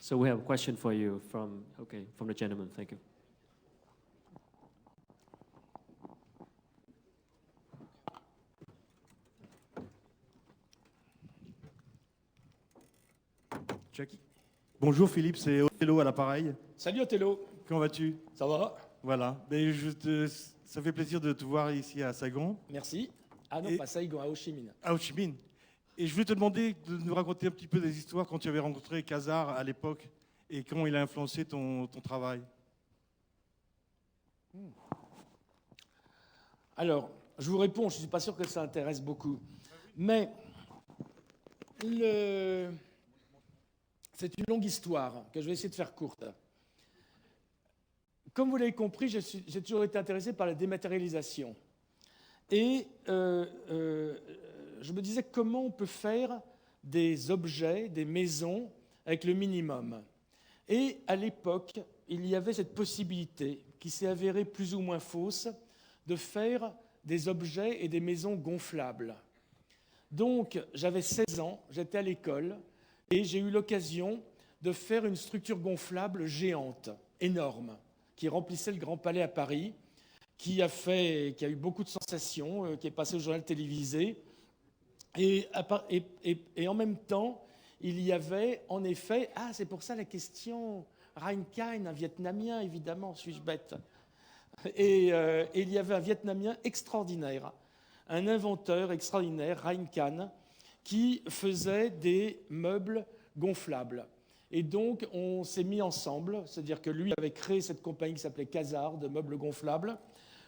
So we have a question for you from the gentleman. Thank you. Jackie. Bonjour Philippe, c'est Othello à l'appareil. Salut Othello. Comment vas-tu? Ça va? Voilà. Ça fait plaisir de te voir ici à Saigon. Merci. Ah non, pas Saigon, à Ho Chi Minh. À Ho Chi Minh. Et je voulais te demander de nous raconter un petit peu des histoires quand tu avais rencontré Quasar à l'époque et comment il a influencé ton travail. Alors, je vous réponds, je ne suis pas sûr que ça intéresse beaucoup. Mais c'est une longue histoire que je vais essayer de faire courte. Comme vous l'avez compris, j'ai toujours été intéressé par la dématérialisation. Et je me disais comment on peut faire des objets, des maisons, avec le minimum. Et à l'époque, il y avait cette possibilité, qui s'est avérée plus ou moins fausse, de faire des objets et des maisons gonflables. Donc, j'avais 16 ans, j'étais à l'école, et j'ai eu l'occasion de faire une structure gonflable géante, énorme, qui remplissait le Grand Palais à Paris, qui a eu beaucoup de sensations, qui est passé au journal télévisé. Et en même temps, il y avait en effet... Ah, c'est pour ça la question... Rein Kain, un Vietnamien, évidemment, suis-je bête? Et il y avait un Vietnamien extraordinaire, un inventeur extraordinaire, Rein Kain, qui faisait des meubles gonflables. Et donc, on s'est mis ensemble, c'est-à-dire que lui avait créé cette compagnie qui s'appelait Quasar, de meubles gonflables.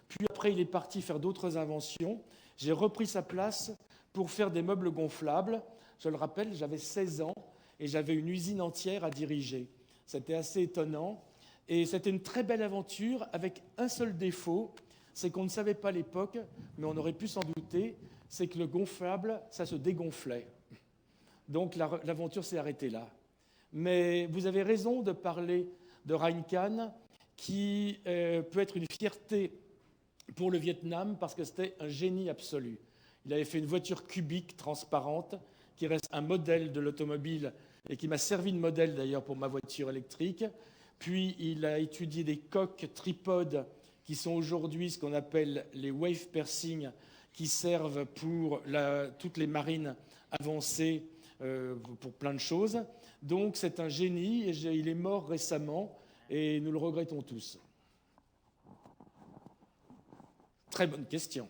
Puis après, il est parti faire d'autres inventions. J'ai repris sa place pour faire des meubles gonflables. Je le rappelle, j'avais 16 ans et j'avais une usine entière à diriger. C'était assez étonnant. Et c'était une très belle aventure avec un seul défaut, c'est qu'on ne savait pas à l'époque, mais on aurait pu s'en douter, c'est que le gonflable, ça se dégonflait. Donc l'aventure s'est arrêtée là. Mais vous avez raison de parler de Rein Kain, qui peut être une fierté pour le Vietnam parce que c'était un génie absolu. Il avait fait une voiture cubique transparente qui reste un modèle de l'automobile et qui m'a servi de modèle d'ailleurs pour ma voiture électrique. Puis il a étudié des coques tripodes qui sont aujourd'hui ce qu'on appelle les wave piercing, qui servent pour toutes les marines avancées pour plein de choses. Donc c'est un génie et il est mort récemment et nous le regrettons tous. Très bonne question.